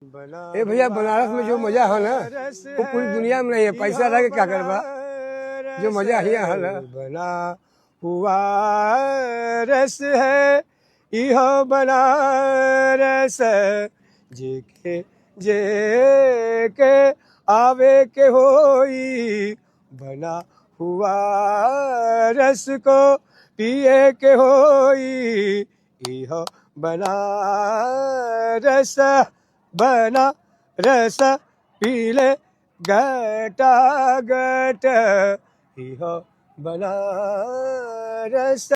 ए भैया, बनारस में जो मजा है ना वो पूरी दुनिया में नहीं है। पैसा रह के क्या करबा, जो मजा हिया है ना। बना हुआ रस है इहो बनारस, जे के आवे के होई। बना हुआ रस को पिए के होई, इहो बनारस। बना रस पीले गटा गट, इहो बनारस।